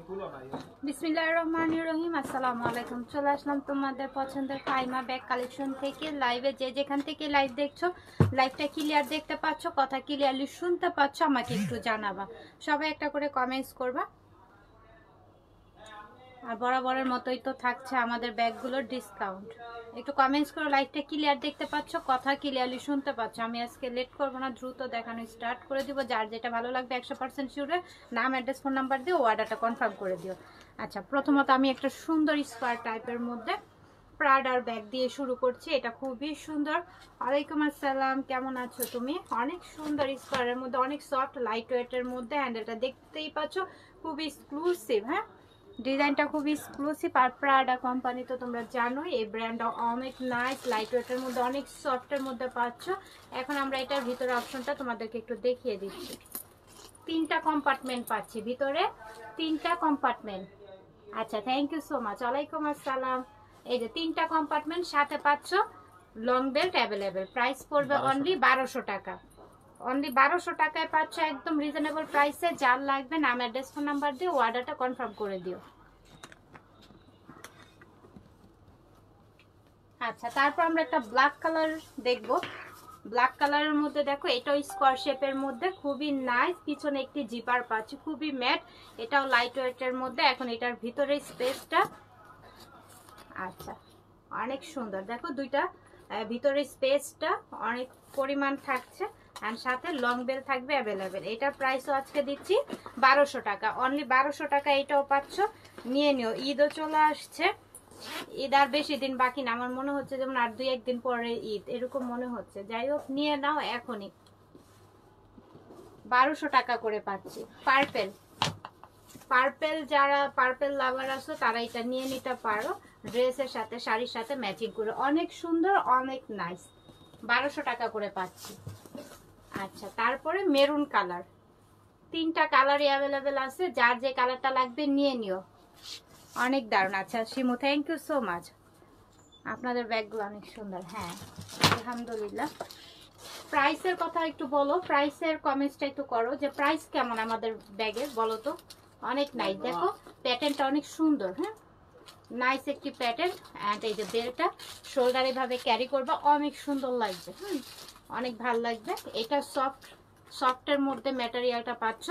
বিসমিল্লাহির রহমানির রহিম। আসসালামু আলাইকুম। চলে আসলাম তোমাদের পছন্দের ফাইমা ব্যাগ কালেকশন থেকে লাইভে। যে যেখান থেকে লাইভ দেখছো, লাইভটা ক্লিয়ার দেখতে পাচ্ছ, কথা ক্লিয়ারলি শুনতে পাচ্ছ, আমাকে একটু জানাবা। সবাই একটা করে কমেন্টস করবা। আর বরাবরের মতোই তো থাকছে আমাদের ব্যাগগুলোর ডিসকাউন্ট। একটু কমেন্টস করে লাইভটা ক্লিয়ার দেখতে পাচ্ছ, কথা ক্লিয়ারলি শুনতে পাচ্ছ। আমি আজকে লেট করবো না, দ্রুত দেখানো স্টার্ট করে দিব। যার যেটা ভালো লাগবে 100% শিওরে নাম, অ্যাড্রেস, ফোন নাম্বার দিয়ে অর্ডারটা কনফার্ম করে দিও। আচ্ছা, প্রথমত আমি একটা সুন্দর স্কোয়ার টাইপের মধ্যে প্রাডার ব্যাগ দিয়ে শুরু করছি। এটা খুবই সুন্দর। ওয়ালাইকুম আসসালাম, কেমন আছো তুমি? অনেক সুন্দর স্কোয়ারের মধ্যে, অনেক সফট লাইট ওয়েটের মধ্যে। হ্যান্ডেলটা দেখতেই পাচ্ছ, খুবই এক্সক্লুসিভ। হ্যাঁ, ডিজাইনটা খুবই এক্সক্লুসিভ। আর প্রাডা কোম্পানি তো তোমরা জানোই, এই ব্র্যান্ডটা অনেক নাইস, লাইট ওয়েটের মধ্যে, অনেক সফটের মধ্যে পাচ্ছ। এখন আমরা এটার ভিতরে অপশনটা তোমাদেরকে একটু দেখিয়ে দিচ্ছি। 3টা কম্পার্টমেন্ট পাচ্ছি ভিতরে, 3টা কম্পার্টমেন্ট। আচ্ছা, থ্যাংক ইউ সো মাচ। ওয়ালাইকুম আসসালাম। এই যে 3টা কম্পার্টমেন্ট, সাথে পাচ্ছ লং বেল্ট অ্যাভেলেবেল। প্রাইস পড়বে অনলি 1200 টাকা। অনলি 1200 টাকায় পাচ্ছ, একদম রিজনেবল প্রাইসে। যার লাগবে নাম, অ্যাড্রেস, ফোন নাম্বার দিয়ে অর্ডারটা কনফার্ম করে দিও। আচ্ছা, তারপর আমরা একটা ব্ল্যাক কালার দেখব। ব্ল্যাক কালারের মধ্যে দেখো, এটাও স্কোয়ার শেপের মধ্যে, খুবই নাইস। পিছনে একটি জিপার পাচ্ছি, খুবই ম্যাট। এটাও লাইট ওয়েটের মধ্যে। এখন এটার ভিতরে স্পেসটা, আচ্ছা, অনেক সুন্দর। দেখো দুইটা ভিতরে স্পেসটা অনেক পরিমাণ থাকছে। আর সাথে লং বেল থাকবে অ্যাভেলেবেল। এটার প্রাইসও আজকে দিচ্ছি 1200 টাকা। অনলি 1200 টাকা এটাও পাচ্ছ, নিয়ে নিও। ঈদও চলে আসছে, ঈদ আর বেশি দিন বাকি না। আমার মনে হচ্ছে যেমন আর 2-1 দিন পরে ঈদ, এরকম মনে হচ্ছে। যাই হোক, নিয়ে নাও এখনই। 1200 টাকা করে পাচ্ছি। পার্পেল, পার্পেল যারা পার্পেল লাভার আছো তারা এটা নিয়ে নিতে পারো, ড্রেসের সাথে, শাড়ির সাথে ম্যাচিং করে। অনেক সুন্দর, অনেক নাইস। 1200 টাকা করে পাচ্ছি। আচ্ছা, তারপরে মেরুন কালার, 3টা কালারই অ্যাভেলেবেল আছে। যার যে কালারটা লাগবে নিয়ে নিও। অনেক দারুণ। আচ্ছা Shimu, thank you so much. আপনাদের ব্যাগগুলো অনেক সুন্দর। হ্যাঁ, আলহামদুলিল্লাহ। প্রাইসের কথা একটু বলো, প্রাইসের কমেন্টসটা একটু করো যে প্রাইস কেমন আমাদের ব্যাগের, বলো তো। অনেক নাইস। দেখো প্যাটার্নটা অনেক সুন্দর। হ্যাঁ, নাইস একটি প্যাটার্ন। অ্যান্ড এই যে বেলটা শোল্ডার এভাবে ক্যারি করবা, অনেক সুন্দর লাগবে। অনেক ভালো লাগবে। এটা সফটের মধ্যে ম্যাটেরিয়ালটা পাচ্ছ,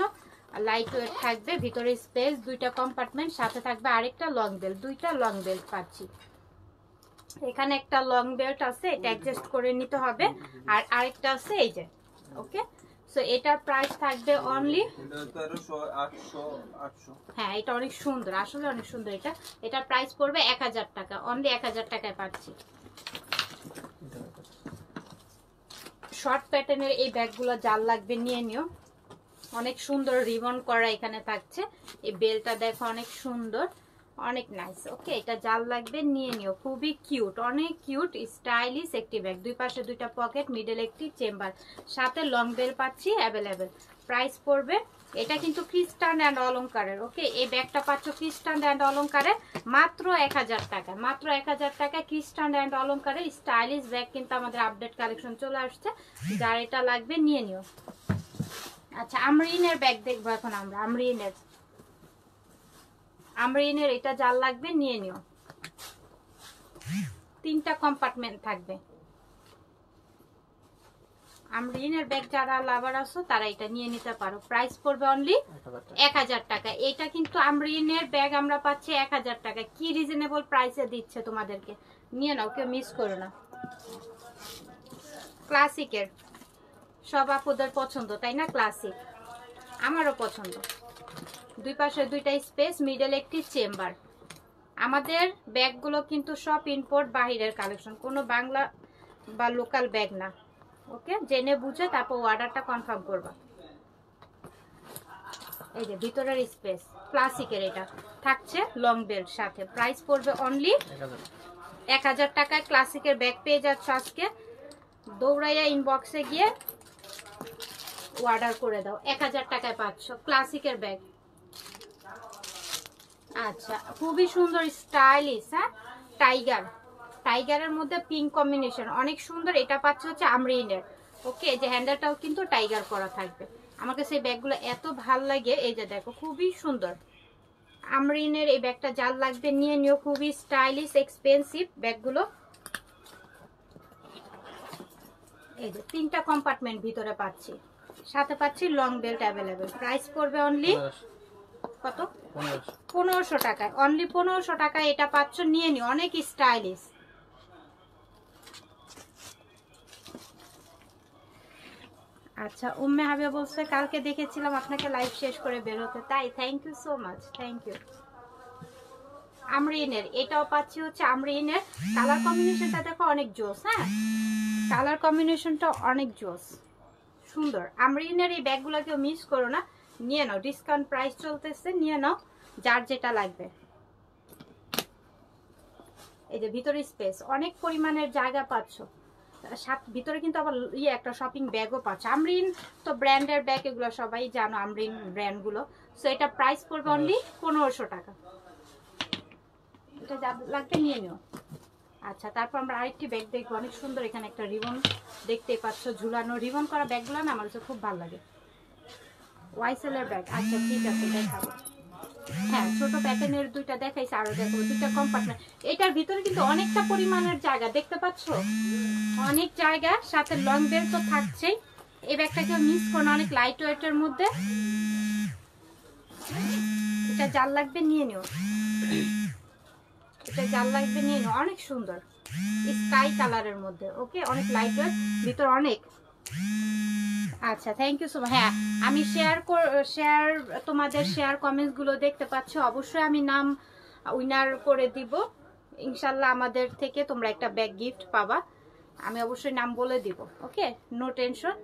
লাইট ওয়েট থাকবে। ভিতরে স্পেস, 2টা কম্পার্টমেন্ট, সাথে থাকবে আরেকটা লং বেল্ট। 2টা লং বেল্ট পাচ্ছি। এখানে একটা লং বেল্ট আছে, এটা অ্যাডজাস্ট করে নিতে হবে। আর আরেকটা আছে এই যে, ওকে। সো এটার প্রাইস থাকবে অনলি, হ্যাঁ এটা অনেক সুন্দর, আসলে অনেক সুন্দর। এটার প্রাইস পড়বে 1000 টাকা। অনলি 1000 টাকায় পাচ্ছি। শর্ট প্যাটার্নের এই ব্যাগগুলো যার লাগবে নিয়ে নিও। অনেক সুন্দর রিবন করা এখানে থাকছে। এই বেলটা দেখো অনেক সুন্দর, অনেক নাইস। ওকে, এটা যার লাগবে নিয়ে নিও। খুবই কিউট, অনেক কিউট স্টাইলিশ একটি ব্যাগ। দুই পাশে 2টা পকেট, মিডল একটি চেম্বার, সাথে লং বেল পাচ্ছি অ্যাভেলেবেল। প্রাইস পড়বে, এটা কিন্তু খ্রিস্টান অ্যান্ড অলংকারের। ওকে, এই ব্যাগটা পাচ্ছ খ্রিস্টান অ্যান্ড অলংকারের মাত্র 1000 টাকা। মাত্র 1000 টাকা খ্রিস্টান অ্যান্ড অলংকারের স্টাইলিশ ব্যাগ কিন্তু আমাদের আপডেট কালেকশন চলে আসছে। যার এটা লাগবে নিয়ে নিও। আচ্ছা, আমরিনের ব্যাগ দেখবো এখন আমরা। আমরিনের এটা যার লাগবে নিয়ে নিও। 3টা কম্পার্টমেন্ট থাকবে। আমরিনের ব্যাগ যারা লাভার আছো তারা এটা নিয়ে নিতে পারো। প্রাইস পড়বে অনলি 1000 টাকা। এটা কিন্তু আমরিনের ব্যাগ আমরা পাচ্ছি 1000 টাকা। কি রিজনেবল প্রাইসে দিচ্ছে তোমাদেরকে, নিয়ে নাও, কেউ মিস করো না। ক্লাসিকের সব আপুদের পছন্দ, তাই না? ক্লাসিক আমারও পছন্দ। দুই পাশে 2টা স্পেস, মিডল একটি চেম্বার। আমাদের ব্যাগগুলো কিন্তু সব ইম্পোর্ট, বাহিরের কালেকশন, কোনো বাংলা বা লোকাল ব্যাগ না। ওকে, জেনে বুঝে তারপর অর্ডারটা কনফার্ম করবা। এই যে ভিতরের স্পেস, ক্লাসিকের এটা থাকছে লং বেল্ট সাথে। প্রাইস পড়বে অনলি 1000 টাকায়। ক্লাসিকের ব্যাগ পেয়ে যাচ্ছ আজকে। দৌড়াইয়া ইনবক্সে গিয়ে অর্ডার করে দাও। 1000 টাকায় পাচ্ছ ক্লাসিকের ব্যাগ। আচ্ছা, খুবই সুন্দর স্টাইলিশ। হ্যাঁ, টাইগারের মধ্যে পিঙ্ক কম্বিনেশন, অনেক সুন্দর। এটা পাচ্ছে হচ্ছে আমরিনের। ওকে, যে হ্যান্ডেলটাও কিন্তু টাইগার করা থাকবে। আমার কাছে এই ব্যাগগুলো এত ভাল লাগে। এই যে দেখো, খুবই সুন্দর। আমরিনের এই ব্যাগটা যার লাগবে নিয়ে নিও, খুবই স্টাইলিশ এক্সপেন্সিভ ব্যাগগুলো। এই যে 3টা কম্পার্টমেন্ট ভিতরে পাচ্ছি, সাথে পাচ্ছি লং বেল্ট অ্যাভেলেবেল। প্রাইস পড়বে অনলি কত? 1500 টাকায়। অনলি 1500 টাকায় এটা পাচ্ছ, নিয়ে নিও, অনেক স্টাইলিশ। আচ্ছা, উম্মে হাবিবা বলছে কালকে দেখেছিলাম আপনাকে লাইভ শেষ করে বের হতে, তাই? Thank you so much, thank you. আমরিনের এটাও পাচ্ছি হচ্ছে আমরিনের, কালার কম্বিনেশনটা দেখো অনেক জোস। হ্যাঁ, কালার কম্বিনেশনটা অনেক জোস, সুন্দর। আমরিনের এই ব্যাগগুলো কেউ মিস করো না, নিয়ে নাও, ডিসকাউন্ট প্রাইস চলতেছে, নিয়ে নাও যার যেটা লাগবে। এই যে ভিতরে স্পেস, অনেক পরিমাণের জায়গা পাচ্ছ, ভিতরে কিন্তু আবার একটা শপিং ব্যাগও পাচ্ছ। আমরিন তো ব্র্যান্ডের ব্যাগ, এগুলো সবাই জানো আমরিন ব্র্যান্ডগুলো। সো এটা প্রাইস পড়বে অনলি 1500 টাকা। এটা যা লাগবে নিয়ে নিও। আচ্ছা, তারপর আমরা আরেকটি ব্যাগ দেখবো, অনেক সুন্দর। এখানে একটা রিবন দেখতেই পাচ্ছ ঝুলানো, রিবন করা ব্যাগগুলো না আমার কাছে খুব ভালো লাগে। ওয়াইসেলের ব্যাগ, আচ্ছা ঠিক আছে দেখাবো। হ্যাঁ, ছোট প্যাটার্নের 2টা দেখাইছে, আরো দেখাবো 2টা কম্পার্টমেন্ট। এটার ভিতরে কিন্তু অনেকটা পরিমাণের জায়গা দেখতে পাচ্ছ, অনেক জায়গা, সাথে লং বেল্ট তো থাকছেই। এই ব্যাগটাকে মিস করো না, অনেক লাইট ওয়েটের মধ্যে। এটা যার লাগবে নিয়ে নিও, এটা যার লাগবে নিয়ে নিও, অনেক সুন্দর স্কাই কালারের মধ্যে। ওকে, অনেক লাইট ওয়েট, ভিতর অনেক। আচ্ছা, থ্যাংক ইউ সো মাচ। হ্যাঁ, আমি তোমাদের শেয়ার কমেন্টস গুলো দেখতে পাচ্ছ, অবশ্যই আমি নাম উইনার করে দিব ইনশাল্লাহ। আমাদের থেকে তোমরা একটা ব্যাগ গিফট পাবা, আমি অবশ্যই নাম বলে দিব। ওকে, নো টেনশন।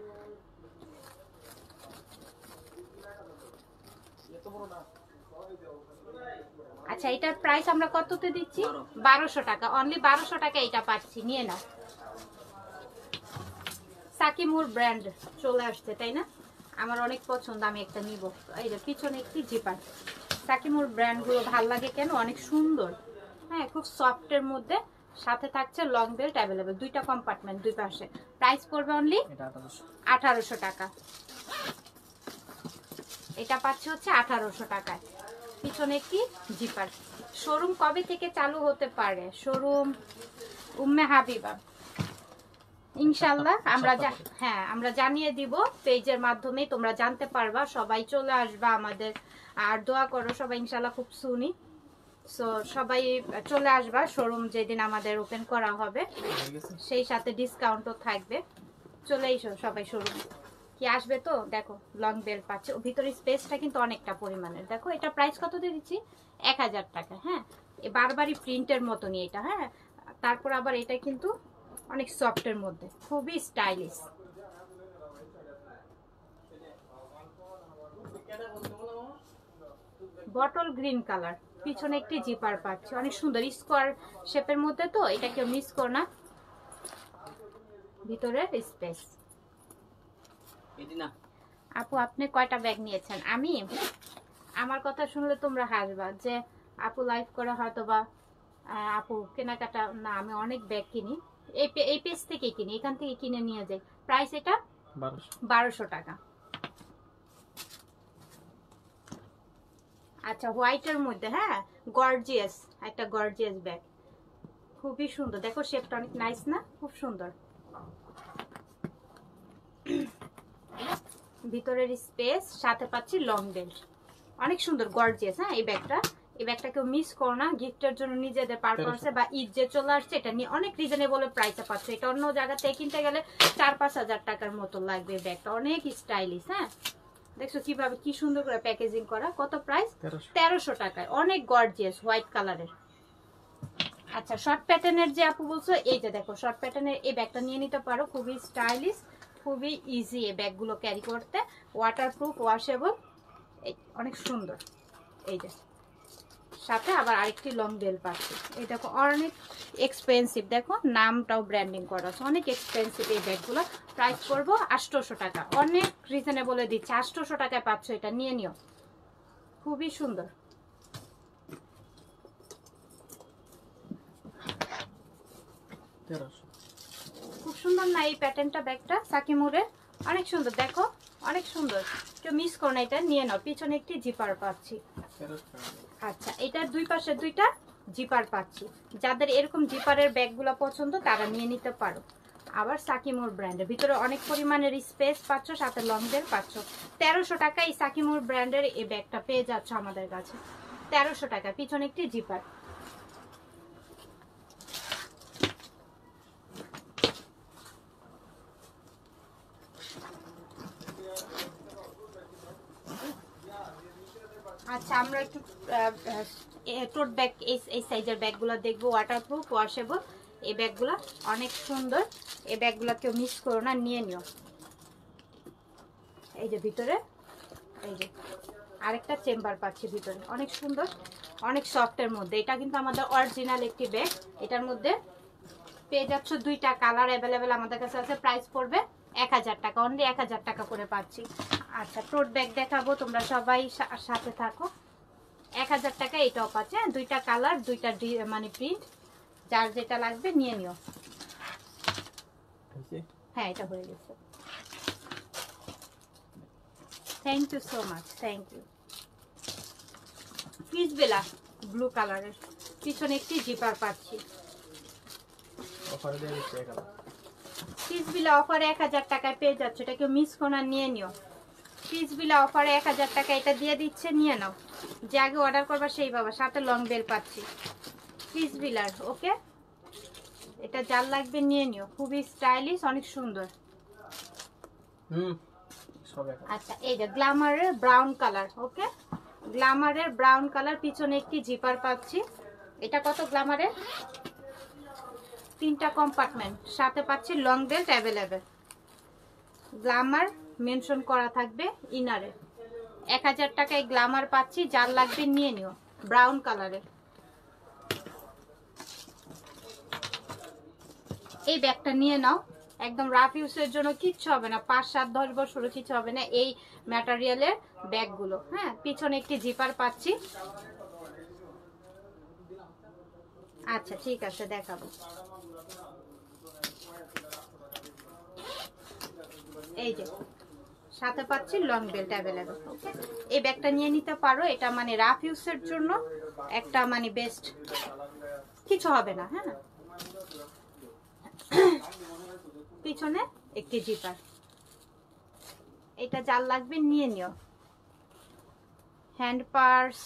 আচ্ছা, এটার প্রাইস আমরা কততে দিচ্ছি? 1200 টাকা। অনলি 1200 টাকা এটা পাচ্ছি, নিয়ে নাও। সাকিমুর ব্র্যান্ড চলে আসছে, তাই না? আমার অনেক পছন্দ, আমি একটা নিব। এই যে পিছনে একটি জিপার, সাকিমুর ব্র্যান্ডগুলো ভাল লাগে কেন, অনেক সুন্দর। হ্যাঁ, খুব সফটের মধ্যে, সাথে থাকছে লং বেল্ট অ্যাভেলেবেল, 2টা কম্পার্টমেন্ট দুই পাশে। প্রাইস পড়বে অনলি 1800 টাকা। এটা পাচ্ছে হচ্ছে 1800 টাকায়। পিছনে একটি জিপার। শোরুম কবে থেকে চালু হতে পারে? শোরুম উম্মে হাবিবা ইনশাল্লাহ আমরা জানিয়ে দিব পেজের মাধ্যমে, তোমরা জানতে পারবা। সবাই চলে আসবা আমাদের, আর দোয়া করো সবাই ইনশাল্লাহ খুব সুনি। সো সবাই চলে আসবা, শোরুম যেদিন আমাদের ওপেন করা হবে সেই সাথে ডিসকাউন্টও থাকবে। চলে এসো সবাই শোরুম। কি আসবে তো? দেখো লং বেল্ট পাচ্ছে, ভিতরে স্পেসটা কিন্তু অনেকটা পরিমাণের। দেখো এটা প্রাইস কত দিয়ে দিচ্ছি? 1000 টাকা। হ্যাঁ, বারবারই প্রিন্টের মতনই এটা। হ্যাঁ, তারপর আবার এটা কিন্তু অনেক সফটের মধ্যে, খুবই স্টাইলিশ। বটল গ্রিন কালার, পিছনে একটি জিপার পাচ্ছে, অনেক সুন্দর স্কোয়ার শেপের মধ্যে, তো এটা কেউ মিস কর না। ভিতরের স্পেস। আপু আপনি কয়টা ব্যাগ নিয়েছেন? আমার কথা শুনলে তোমরা হাসবা যে আপু লাইভ করে হয়তো বা আপু কেনাকাটা না, আমি অনেক ব্যাগ কিনি, এই পেজ থেকে কিনি, এখান থেকে কিনে নিয়ে যাই। প্রাইস এটা 1200 টাকা। আচ্ছা, হোয়াইটের মধ্যে, হ্যাঁ গর্জিয়াস, একটা গর্জিয়াস ব্যাগ, খুবই সুন্দর। দেখো শেপটা অনেক নাইস না, খুব সুন্দর। ভিতরের স্পেস, সাথে পাচ্ছি লং বেল্ট, অনেক সুন্দর গর্জিয়াস। হ্যাঁ, এই ব্যাগটা কেউ মিস করো না, গিফটের জন্য নিজেদের পারপাসে বা ঈদ যে চলে আসছে, এটা নিয়ে অনেক রিজনেবল প্রাইসে পাচ্ছ। এটা অন্য জায়গা থেকে কিনতে গেলে 4-5 হাজার টাকার মতো লাগবে। ব্যাগটা অনেক স্টাইলিশ। হ্যাঁ, দেখছো কিভাবে কি সুন্দর করে প্যাকেজিং করা। কত প্রাইস? 1300 টাকায়, অনেক গর্জিয়াস হোয়াইট কালারের। আচ্ছা, শর্ট প্যাটার্নের যে আপু বলছো, এই যে দেখো শর্ট প্যাটার্নের এই ব্যাগটা নিয়ে নিতে পারো, খুবই স্টাইলিশ, খুবই ইজি এই ব্যাগগুলো ক্যারি করতে, ওয়াটারপ্রুফ, ওয়াশেবল, অনেক সুন্দর। এই যে সাথে আবার আরেকটি লং বেল পাচ্ছি। এই দেখো অনেক এক্সপেন্সিভ, দেখো নামটাও ব্র্যান্ডিং করা আছে, অনেক এক্সপেন্সিভ এই ব্যাগগুলো। প্রাইস করবো 800 টাকা, অনেক রিজনেবলে দিচ্ছে। 800 টাকায় পাচ্ছ, এটা নিয়ে নিও, খুবই সুন্দর। খুব সুন্দর না এই প্যাটার্নটা? ব্যাগটা সাকিমুরের অনেক সুন্দর, দেখো অনেক সুন্দর, কেউ মিস করো না, এটা নিয়ে নাও। পিছনে একটি জিপার পাচ্ছি, আচ্ছা, এটার দুই পাশে দুইটা জিপার পাচ্ছি। যাদের এরকম জিপারের ব্যাগগুলো পছন্দ তারা নিয়ে নিতে পারো। আবার সাকিমুর ব্র্যান্ডের ভিতরে অনেক পরিমাণের স্পেস পাচ্ছ, সাথে লং বেল পাচ্ছ। 1300 টাকা এই সাকিমুর ব্র্যান্ডের এই ব্যাগটা পেয়ে যাচ্ছ আমাদের কাছে। 1300 টাকা, পিছনে একটি জিপার। আচ্ছা, আমরা একটু টোট ব্যাগ, এই সাইজের ব্যাগগুলো দেখবো, ওয়াটারপ্রুফ, ওয়াশেবল। এই ব্যাগগুলো অনেক সুন্দর। এই ব্যাগগুলো কেউ মিস করো না, নিয়ে নিও। এই যে ভিতরে, এই যে আরেকটা চেম্বার পাচ্ছি ভিতরে, অনেক সুন্দর, অনেক সফটের মধ্যে। এটা কিন্তু আমাদের অরিজিনাল একটি ব্যাগ। এটার মধ্যে পেয়ে যাচ্ছ দুইটা কালার অ্যাভেলেবেল আমাদের কাছে আছে। প্রাইস পড়বে 1000 টাকা, অনলি 1000 টাকা করে পাচ্ছি। আচ্ছা, টোট ব্যাগ দেখাবো, তোমরা সবাই সাথে থাকো। 1000 টাকা এটাও পাচ্ছে, দুইটা কালার, দুইটা মানে প্রিন্ট, যার যেটা লাগবে নিয়ে নিও। হ্যাঁ, এটা হয়ে গেছে। Thank you so much, thank you. পিসবেলা ব্লু কালারের, পিছনে একটি জিপার পাচ্ছি। পিসবেলা অফারে 1000 টাকায় পেয়ে যাচ্ছে, এটা কেউ মিস করো না, নিয়ে নিও। পিসবেলা অফারে 1000 টাকা এটা দিয়ে দিচ্ছে, নিয়ে নাও। যে আগে অর্ডার করবা সেই বাবা, সাথে লং বেল পাচ্ছি পিসবেলার। ওকে, এটা যার লাগবে নিয়ে নিও, খুবই স্টাইলিশ, অনেক সুন্দর। আচ্ছা, এই যে গ্ল্যামারের ব্রাউন কালার। ওকে, গ্ল্যামারের ব্রাউন কালার, পিছনে একটি জিপার পাচ্ছি। এটা কত গ্ল্যামারের? 3টা কম্পার্টমেন্ট, সাথে পাচ্ছি long belt available. Glamour mention করা থাকবে ইনারে। 1000 টাকায় গ্ল্যামার পাচ্ছি, যার লাগবে নিয়ে নিও, ব্রাউন কালারের। এই ব্যাগটা নিয়ে নাও, একদম রাফ ইউজের জন্য কিচ্ছু হবে না, 5, 7, 10 বছরও কিছু হবে না এই ম্যাটেরিয়ালের ব্যাগগুলো। হ্যাঁ, পিছনে একটি জিপার পাচ্ছি। আচ্ছা, ঠিক আছে, দেখাবো। এই যে সাথে পাচ্ছি লং বেল্ট অ্যাভেলেবেল। ওকে, এই ব্যাগটা নিয়ে নিতে পারো। এটা মানে রাফ ইউজের জন্য একটা মানে বেস্ট, কিছু হবে না। হ্যাঁ, পিছনে একটি জিপার, এটা যার লাগবে নিয়ে নিও। হ্যান্ড পার্স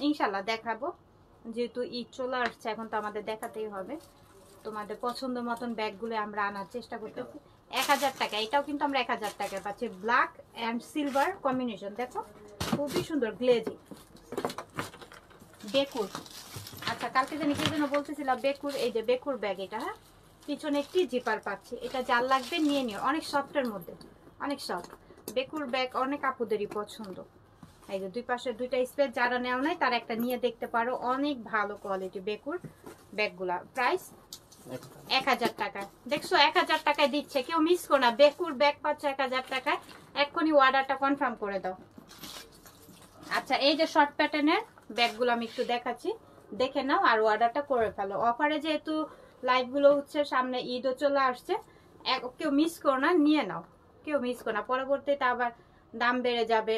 ইনশাল্লাহ দেখাবো, যেহেতু ঈদ চলে আসছে, এখন তো আমাদের দেখাতেই হবে। তোমাদের পছন্দ মতন ব্যাগগুলো আমরা আনার চেষ্টা করতেছি। 1000 টাকা, এটাও কিন্তু আমরা 1000 টাকায় পাচ্ছি। ব্ল্যাক অ্যান্ড সিলভার কম্বিনেশন, দেখো খুবই সুন্দর, গ্লেজি। বেকুর, আচ্ছা কালকে জানি কি জন্য বলতেছিলাম বেকুর, এই যে বেকুর ব্যাগ এটা। হ্যাঁ, পিছনে একটি জিপার পাচ্ছি, এটা যার লাগবে নিয়ে নিও, অনেক সফটের মধ্যে, অনেক সফট। বেকুর ব্যাগ অনেক আপুদেরই পছন্দ। এই যে দুই পাশে দুইটা স্পেস, যারা নেও নাই তারা একটা নিয়ে দেখতে পারো, অনেক ভালো কোয়ালিটি বেকুর ব্যাগগুলা। প্রাইস 1000 টাকা। দেখছো 1000 টাকায় দিচ্ছে, কেউ মিস করো না। বেকুর ব্যাগ পাচ্ছ 1000 টাকায়, এক্ষুনি অর্ডারটা কনফার্ম করে দাও। আচ্ছা, এই যে শর্ট প্যাটার্নের ব্যাগগুলো আমি একটু দেখাচ্ছি, দেখে নাও আর অর্ডারটা করে ফেলো। অফারে যেহেতু লাইভগুলো হচ্ছে, সামনে ঈদও চলে আসছে, কেউ মিস করো না, নিয়ে নাও, কেউ মিস করো না। পরবর্তীতে আবার দাম বেড়ে যাবে,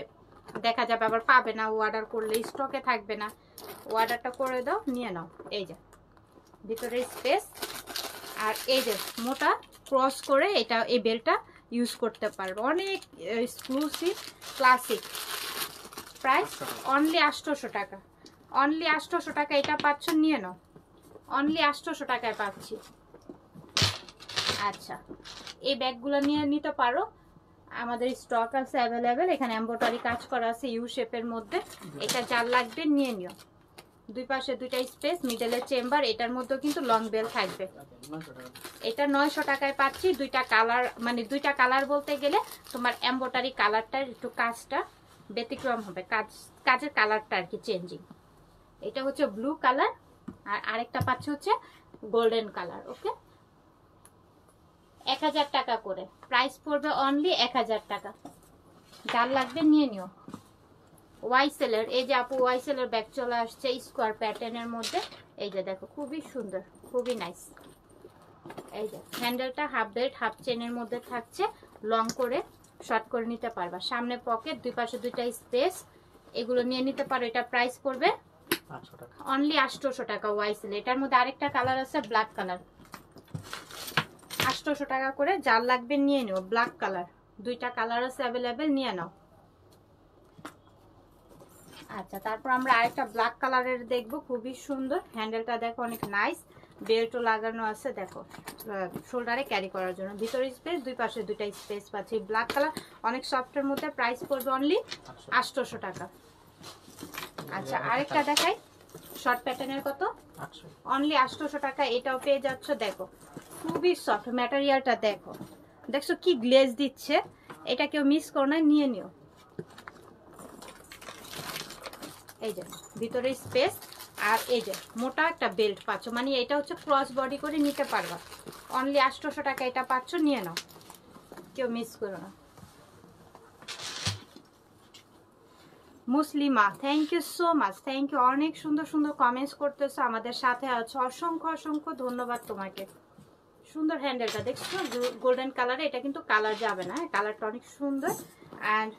দেখা যাবে আবার পাবে না, অর্ডার করলে স্টকে থাকবে না। অর্ডারটা করে দাও, নিয়ে নাও। এই যে ভিতরে স্পেস, আর এই যে মোটা ক্রস করে এটা, এই বেলটা ইউজ করতে পারবে, অনেক এক্সক্লুসিভ ক্লাসিক। প্রাইস অনলি 800 টাকা, অনলি 800 টাকা এটা পাচ্ছ, নিয়ে নাও, অনলি 800 টাকায় পাচ্ছি। আচ্ছা, এই ব্যাগগুলো নিয়ে নিতে পারো, আমাদের স্টক আছে অ্যাভেলেবেল। এখানে এমব্রয়ডারি কাজ করা আছে ইউ শেপের মধ্যে, এটা যার লাগবে নিয়ে নিও। দুই পাশে দুইটা স্পেস, মিডলের চেম্বার, এটার মধ্যে কিন্তু লং বেল থাকবে। এটা 900 টাকায় পাচ্ছি। দুইটা কালার, মানে দুইটা কালার বলতে গেলে তোমার এমব্রয়ডারি কালারটা একটু কাজটা ব্যতিক্রম হবে, কাজের কালারটা আর কি চেঞ্জিং। এটা হচ্ছে ব্লু কালার, আর আরেকটা পাচ্ছি হচ্ছে গোল্ডেন কালার। ওকে, 1000 টাকা করে প্রাইস পড়বে, অনলি 1000 টাকা। যার লাগবে নিয়ে নিও। ওয়াইসেলের, এই যে আপু ওয়াইসেলের ব্যাগ চলে আসছে স্কোয়ার প্যাটার্নের মধ্যে। এই যে দেখো খুবই সুন্দর, খুবই নাইস। এই যে হ্যান্ডেলটা হাফ বেল্ট হাফ চেনের মধ্যে থাকছে, লং করে শর্ট করে নিতে পারবা। সামনে পকেট, দুই পাশে দুইটা স্পেস, এগুলো নিয়ে নিতে পারো। এটা প্রাইস পড়বে অনলি 800 টাকা। ওয়াইসেল এটার মধ্যে আরেকটা কালার আছে ব্ল্যাক কালার, 800 টাকা করে। যার লাগবে নিয়ে নিও। ব্ল্যাক কালার, দুইটা কালার আছে অ্যাভেলেবেল, নিয়ে নাও। আচ্ছা, তারপর আমরা আরেকটা ব্ল্যাক কালারের দেখবো, খুবই সুন্দর। হ্যান্ডেলটা দেখো অনেক নাইস, বেল্টও লাগানো আছে দেখো, শোল্ডারে ক্যারি করার জন্য। ভিতরে স্পেস, দুই পাশে দুইটা স্পেস পাচ্ছি। ব্ল্যাক কালার, অনেক সফটের মধ্যে। প্রাইস পড়বে অনলি 800 টাকা। আচ্ছা, আরেকটা দেখাই শর্ট প্যাটার্নের, কত? অনলি 800 টাকা। এটাও পেয়ে যাচ্ছ। দেখো খুবই সফট ম্যাটেরিয়ালটা, দেখো দেখছো কি গ্লেজ দিচ্ছে। এটা কেউ মিস করো না, নিয়ে নিও। এই যে ভিতরে স্পেস, আর এই যে মোটা একটা বেল্ট পাচ্ছ, মানে এটা হচ্ছে ক্রস বডি করে নিতে পারবা। অনলি 800 টাকা এটা পাচ্ছ, নিয়ে নাও, কেউ মিস করো না। Muslima, thank you so much, thank you. অনেক সুন্দর সুন্দর কমেন্টস করতেছো, আমাদের সাথে আছো, অসংখ্য অসংখ্য ধন্যবাদ তোমাকে। সুন্দর হ্যান্ডেলটা দেখছো গোল্ডেন কালারে, এটা কিন্তু কালার যাবে না, কালারটা অনেক সুন্দর। অ্যান্ড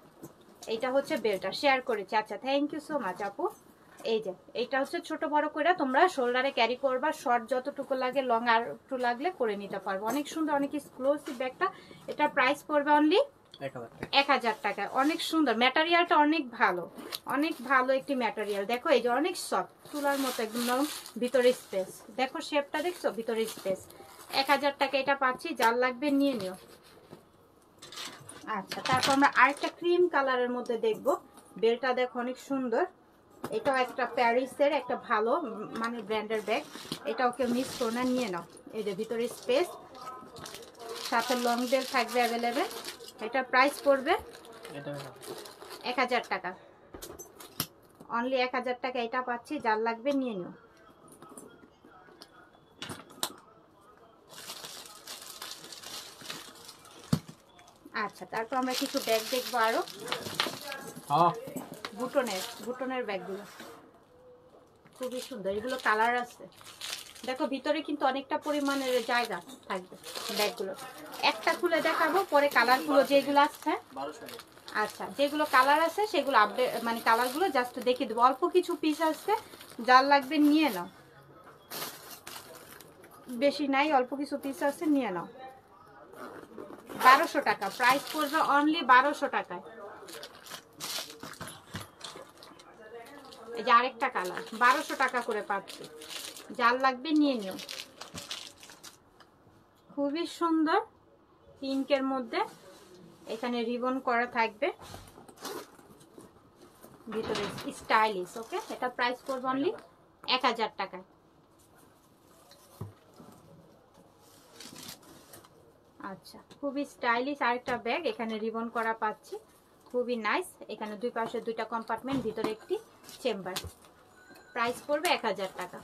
এইটা হচ্ছে বেল্টটা শেয়ার করেছি। আচ্ছা, থ্যাংক ইউ সো মাচ আপু। এই যে এইটা হচ্ছে ছোট বড় করে তোমরা শোল্ডারে ক্যারি করবা, শর্ট যতটুকু লাগে, লং আর একটু লাগলে করে নিতে পারবো। অনেক সুন্দর, অনেক এক্সক্লুসিভ ব্যাগটা। এটা প্রাইস পড়বে অনলি 1000 টাকা। অনেক সুন্দর ম্যাটেরিয়ালটা, অনেক ভালো, অনেক ভালো একটি ম্যাটেরিয়াল। দেখো এই যে অনেক সফট, তুলার মতো একদম। ভিতরে স্পেস দেখো, শেপটা দেখছো, ভিতরে স্পেস। 1000 টাকা এটা পাচ্ছি, যার লাগবে নিয়ে নিও। আচ্ছা, তারপর আমরা আরেকটা ক্রিম কালারের মধ্যে দেখবো। বেলটা দেখো অনেক সুন্দর। এটাও একটা প্যারিসের একটা ভালো মানে ব্র্যান্ডের ব্যাগ, এটাও কেউ মিস করো না, নিয়ে নাও। এই যে ভিতরে স্পেস, সাথে লং বেল থাকবে অ্যাভেলেবেল। এটার প্রাইস পড়বে 1000 টাকা। অনলি 1000 টাকা এটা পাচ্ছি, যার লাগবে নিয়ে নিও। আচ্ছা, তারপর আমরা কিছু ব্যাগ দেখবো আরো। বুটনের ব্যাগগুলো খুবই সুন্দর, এগুলো কালার আছে। দেখো ভিতরে কিন্তু অনেকটা পরিমাণের জায়গা থাকবে ব্যাগগুলো। একটা খুলে দেখাবো, পরে কালারগুলো যেগুলো আছে। আচ্ছা, যেগুলো কালার আছে সেগুলো আপডেট, মানে কালারগুলো জাস্ট দেখিয়ে দেবো। অল্প কিছু পিস আছে, যার লাগবে নিয়ে নাও। বেশি নাই, অল্প কিছু পিস আছে, নিয়ে নাও। 1200 টাকা প্রাইস পড়বে, অনলি 1200 টাকায়। এই যে আরেকটা কালার 1200 টাকা করে পাচ্ছি, যার লাগবে নিয়ে নিও। খুবই সুন্দর পিঙ্কের মধ্যে, এখানে রিবন করা থাকবে, ভিতরে স্টাইলিশ। ওকে, এটা প্রাইস পড়বে অনলি 1000 টাকায়। আচ্ছা, খুবই স্টাইলিশ আরেকটা ব্যাগ, এখানে রিবন করা পাচ্ছি, খুবই নাইস। এখানে দুই পাশে দুইটা কম্পার্টমেন্ট, ভিতরে একটি চেম্বার। প্রাইস পড়বে 1000 টাকা।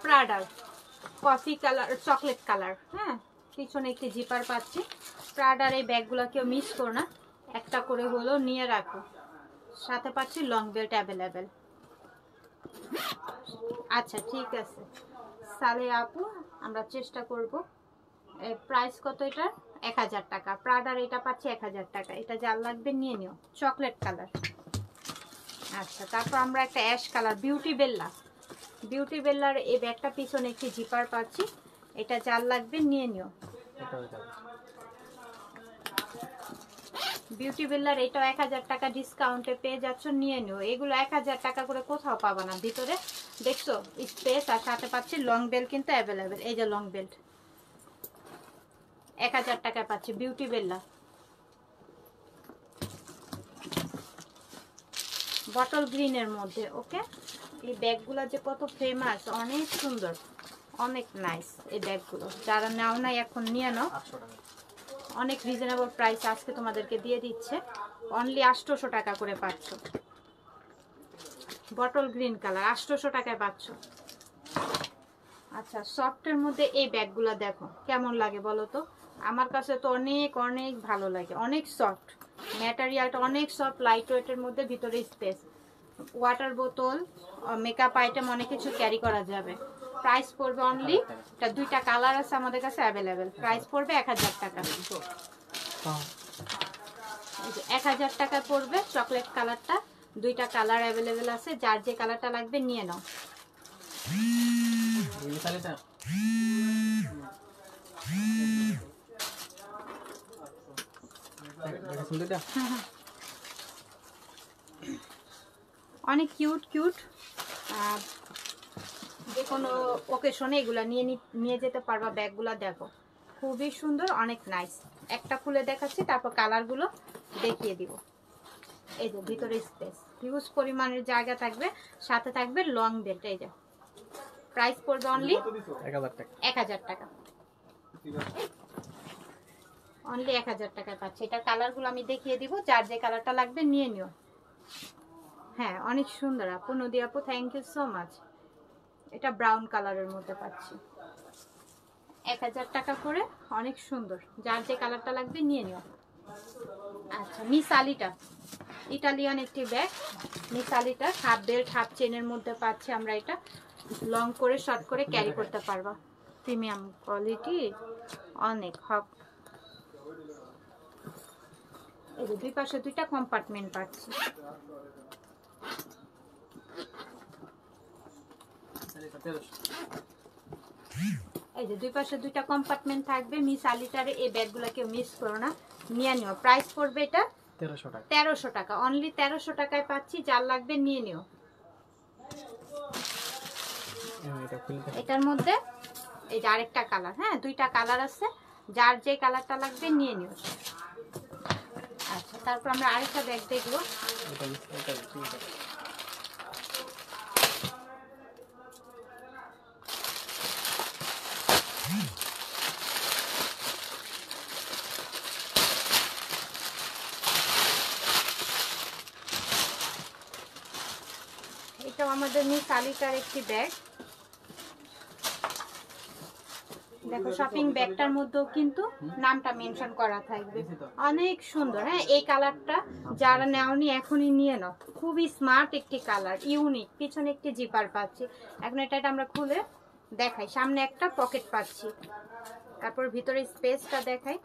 প্রাডার কফি কালার, চকলেট কালার, হ্যাঁ, পিছনে একটি জিপার পাচ্ছি। প্রাডার এই ব্যাগগুলো কেউ মিস করো না, একটা করে হলেও নিয়ে রাখো। সাথে পাচ্ছি লং বেল্ট অ্যাভেলেবেল। আচ্ছা, ঠিক আছে সালে আপু, আমরা চেষ্টা করব। প্রাইস কত এটা? 1000 টাকা। প্রাডার এটা পাচ্ছি 1000 টাকা। এটা যার লাগবে নিয়ে নিও, চকলেট কালার। আচ্ছা, তারপর আমরা একটা অ্যাশ কালার, বিউটি বেল্লার এই ব্যাগটা, পিছনে একটি জিপার পাচ্ছি। এটা যার লাগবে নিয়ে নিও। বিউটি বেল্লার এটাও 1000 টাকা ডিসকাউন্টে পেয়ে যাচ্ছ, নিয়ে নিও। এগুলো 1000 টাকা করে কোথাও পাবা না। ভিতরে দেখছো স্পেস, আর সাথে পাচ্ছি লং বেল্ট কিন্তু অ্যাভেলেবেল। এই যে লং বেল্ট 1000 টাকায় পাচ্ছি বিউটি বেল্লা। বটল গ্রিনের মধ্যে। ওকে, এই ব্যাগগুলো যে কত ফেমাস, অনেক সুন্দর, অনেক নাইস এই ব্যাগগুলো। যারা নাও নাই এখন নিয়ে নাও, অনেক রিজনেবল প্রাইস আজকে তোমাদেরকে দিয়ে দিচ্ছে। অনলি 800 টাকা করে পাচ্ছ। বটল গ্রিন কালার 800 টাকায় পাচ্ছ। আচ্ছা, সফটের মধ্যে এই ব্যাগগুলো দেখো কেমন লাগে বলো তো। আমার কাছে তো অনেক অনেক ভালো লাগে, অনেক সফট ম্যাটেরিয়ালটা, অনেক সফট, লাইট ওয়েটের মধ্যে, ভিতরে স্পেস, ওয়াটার বোতল, মেকআপ আইটেম, অনেক কিছু ক্যারি করা যাবে। প্রাইস পড়বে অনলি, এটা দুইটা কালার আছে আমাদের কাছে অ্যাভেলেবেল, প্রাইস পড়বে 1000 টাকা। 1000 টাকা পড়বে চকলেট কালারটা, দুইটা কালার অ্যাভেলেবেল আছে, যার যে কালারটা লাগবে নিয়ে নাও। অনেক কিউট কিউট, যে কোনো ওকেশনে এগুলা নিয়ে যেতে পারবা। ব্যাগগুলা দেখো খুবই সুন্দর, অনেক নাইস। একটা খুলে দেখাচ্ছি, তারপর কালারগুলো দেখিয়ে দিব। এই যে ভিতরে স্পেস, হিউজ পরিমাণের জায়গা থাকবে, সাথে থাকবে লং বেল্ট। এই যে প্রাইস পড়বে অনলি 1000 টাকা, অনলি 1000 টাকায় পাচ্ছি। এটার কালারগুলো আমি দেখিয়ে দিব, যার যে কালারটা লাগবে নিয়ে নিও। হ্যাঁ অনেক সুন্দর আপু, নদী আপু থ্যাংক ইউ সো মাচ। এটা ব্রাউন কালারের মধ্যে পাচ্ছি, 1000 টাকা করে, অনেক সুন্দর, যার যে কালারটা লাগবে নিয়ে নিও। আচ্ছা মিস আলিটা, ইটালিয়ান একটি ব্যাগ, miss Alita half belt half চেনের মধ্যে পাচ্ছি আমরা। এটা লং করে শর্ট করে ক্যারি করতে পারবা, প্রিমিয়াম কোয়ালিটি, অনেক হক। এই যে দুই পাশে দুইটা কম্পার্টমেন্ট পাচ্ছি। এই যে দুই পাশে দুইটা কম্পার্টমেন্ট থাকবে। মিস আলিটারে এই ব্যাগগুলো কেউ মিস করো না, নিয়ে নিও। প্রাইস পড়বে এটা 1300 টাকা, অনলি 1300 টাকায় পাচ্ছি, যার লাগবে নিয়ে নিও। এটার মধ্যে এই যে আরেকটা কালার, হ্যাঁ দুইটা কালার আছে, যার যে কালারটা লাগবে নিয়ে নিও। আচ্ছা তারপর আমরা আরেকটা ব্যাগ দেখবো। এটা আমাদের মিস আলিকার একটি ব্যাগ, দেখো শপিং ব্যাগটার মধ্যেও কিন্তু নামটা মেনশন করা থাকবে, অনেক সুন্দর। হ্যাঁ এই কালারটা যারা নেওনি এখনই নিয়ে নাও, খুবই স্মার্ট একটি কালার, ইউনিক। পিছনে একটি জিপার পাচ্ছি, এখন এটা আমরা খুলে দেখাই। সামনে একটা পকেট পাচ্ছি, তারপর ভিতরে স্পেসটা দেখাই।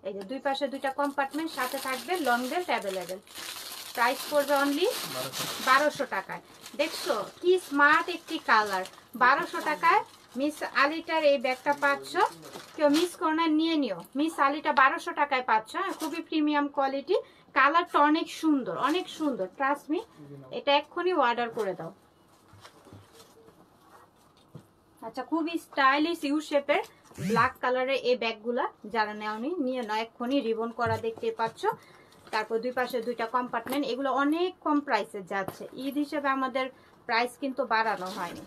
এই যে দুই পাশে দুইটা কম্পার্টমেন্ট, সাথে থাকবে লং বেল্ট অ্যাভেলেবেল। প্রাইস পড়বে অনলি 1200 টাকায়। দেখছো কি স্মার্ট একটি কালার, 1200 টাকায় মিস আলিটার এই ব্যাগটা পাচ্ছ, কেউ মিস করো না, নিয়ে নিও। মিস আলিটা 1200 টাকায় পাচ্ছ, খুবই প্রিমিয়াম কোয়ালিটি, কালারটা অনেক সুন্দর, অনেক সুন্দর, ট্রাস্ট মি। এটা এক্ষুনি অর্ডার করে দাও। আচ্ছা খুবই স্টাইলিশ ইউ শেপের ব্ল্যাক কালারের এই ব্যাগগুলা যারা নেওনি নিয়ে নাও এক্ষুনি, রিবন করা দেখতে পাচ্ছ। তারপর দুই পাশে দুইটা কম্পার্টমেন্ট, এগুলো অনেক কম প্রাইসে যাচ্ছে। ঈদ হিসেবে আমাদের প্রাইস কিন্তু বাড়ানো হয়নি,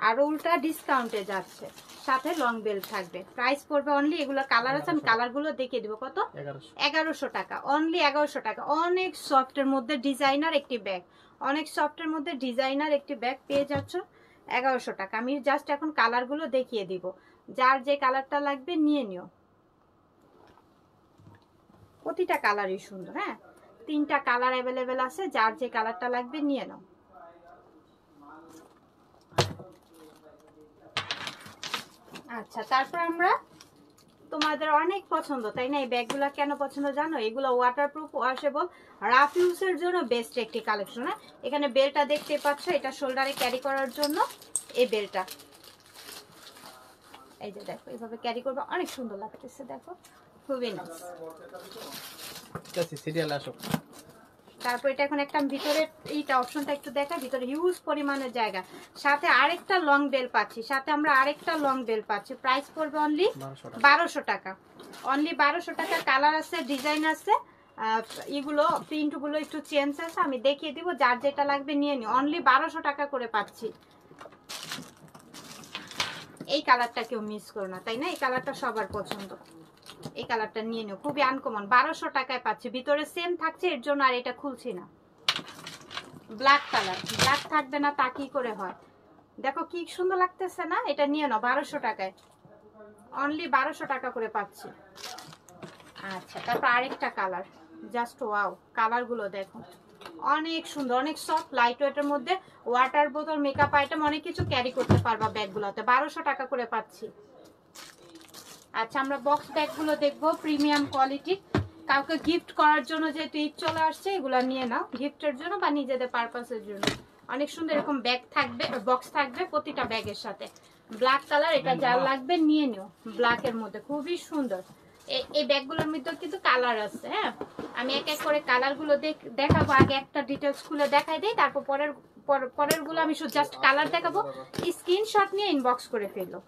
আরো উল্টা ডিসকাউন্টে যাচ্ছে, সাথে লং বেল্ট থাকবে। প্রাইস পড়বে অনলি, এগুলো কালার আছে, আমি কালারগুলো দেখিয়ে দিব, কত 1100 টাকা, অনলি 1100 টাকা। অনেক সফটের মধ্যে ডিজাইনার একটি ব্যাগ, অনেক সফটের মধ্যে ডিজাইনার একটি ব্যাগ পেয়ে যাচ্ছ 1100 টাকা। আমি জাস্ট এখন কালারগুলো দেখিয়ে দিব, যার যে কালারটা লাগবে নিয়ে নিও। প্রতিটা কালারই সুন্দর, হ্যাঁ 3টা কালার অ্যাভেলেবেল আছে, যার যে কালারটা লাগবে নিয়ে নাও। আচ্ছা তারপর আমরা, তোমাদের অনেক পছন্দ তাই না এই ব্যাগগুলো, কেন পছন্দ জানো? এগুলো ওয়াটারপ্রুফ, ওয়াশেবল, রাফ ইউজের জন্য বেস্ট একটি কালেকশন। হ্যাঁ এখানে বেলটা দেখতে পাচ্ছ, এটা শোল্ডারে ক্যারি করার জন্য এই বেলটা। এই যে দেখো এইভাবে ক্যারি করবে, অনেক সুন্দর লাগতেছে, দেখো খুবই নাইস। তারপর এটা এখন একটা ভিতরে এইটা অপশনটা একটু দেখা, ভিতরে হিউজ পরিমাণের জায়গা, সাথে আরেকটা লং বেল পাচ্ছি, সাথে আমরা আরেকটা লং বেল পাচ্ছি। প্রাইস পড়বে অনলি 1200 টাকা, অনলি 1200 টাকা। কালার আছে, ডিজাইন আছে, এগুলো প্রিন্টগুলো একটু চেঞ্জ আছে, আমি দেখিয়ে দিব, যার যেটা লাগবে নিয়ে নিও। অনলি 1200 টাকা করে পাচ্ছি। এই কালারটা কেউ মিস করো না তাই না, এই কালারটা সবার পছন্দ, এই কালারটা নিয়ে নিও, খুবই আনকমন। 1200 টাকায় পাচ্ছি, ভিতরে সেম থাকছে, এর জন্য আর এটা খুলছি না। ব্ল্যাক কালার, ব্ল্যাক থাকবে না তা কি করে হয়, দেখো কি সুন্দর লাগতেছে না। এটা নিয়ে নাও 1200 টাকায়, অনলি 1200 টাকা করে পাচ্ছি। আচ্ছা তারপর আরেকটা কালার, জাস্ট ওয়াও, কালারগুলো দেখো অনেক সুন্দর, অনেক সফট, লাইট ওয়েটের মধ্যে। ওয়াটার বোতল, মেকআপ আইটেম অনেক কিছু ক্যারি করতে পারবা ব্যাগগুলোতে। 1200 টাকা করে পাচ্ছি। আচ্ছা, আমরা বক্স ব্যাগগুলো দেখবো, প্রিমিয়াম কোয়ালিটি। কাউকে গিফট করার জন্য যেহেতু ঈদ চলে আসছে, এগুলো নিয়ে নাও গিফটের জন্য বা নিজেদের পারপাসের জন্য। অনেক সুন্দর এরকম ব্যাগ থাকবে, বক্স থাকবে প্রতিটা ব্যাগের সাথে। ব্ল্যাক কালার, এটা যার লাগবে নিয়ে নিও। ব্ল্যাকের মধ্যে খুবই সুন্দর। এই ব্যাগগুলোর মধ্যে কিন্তু কালার আছে। হ্যাঁ, আমি এক এক করে কালারগুলো দেখাবো। আগে একটা ডিটেলস খুলে দেখাই দিই, তারপর পরের গুলো আমি শুধু জাস্ট কালার দেখাবো। স্ক্রিনশট নিয়ে ইনবক্স করে ফেলো।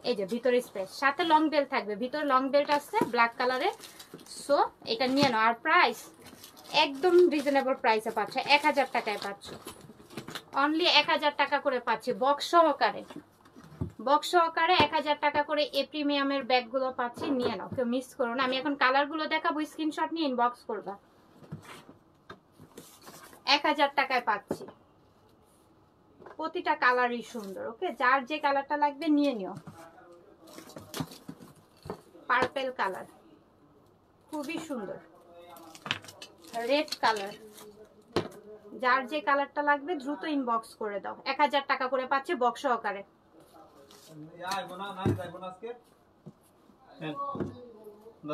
এই যে ভিতরে স্পেস, সাথে লং বেল্ট থাকবে। ভিতরে লং বেল্ট আছে ব্ল্যাক কালারের। সো এটা নিয়ে নাও। আর প্রাইস একদম রিজনেবল প্রাইসে পাচ্ছ, 1000 টাকায় পাচ্ছ। অনলি 1000 টাকা করে পাচ্ছি বক্স সহকারে। বক্স সহকারে 1000 টাকা করে এই প্রিমিয়ামের ব্যাগগুলো পাচ্ছি, নিয়ে নাও, কেউ মিস করো না। আমি এখন কালারগুলো দেখাবো, স্ক্রিনশট নিয়ে ইনবক্স করবা। 1000 টাকায় পাচ্ছি। প্রতিটা কালারই সুন্দর। ওকে, যার যে কালারটা লাগবে নিয়ে নিও। পার্পেল কালার খুবই সুন্দর। রেড কালার, যার যে কালারটা লাগবে দ্রুত ইনবক্স করে দাও। 1000 টাকা করে পাচ্ছে বক্স সহকারে।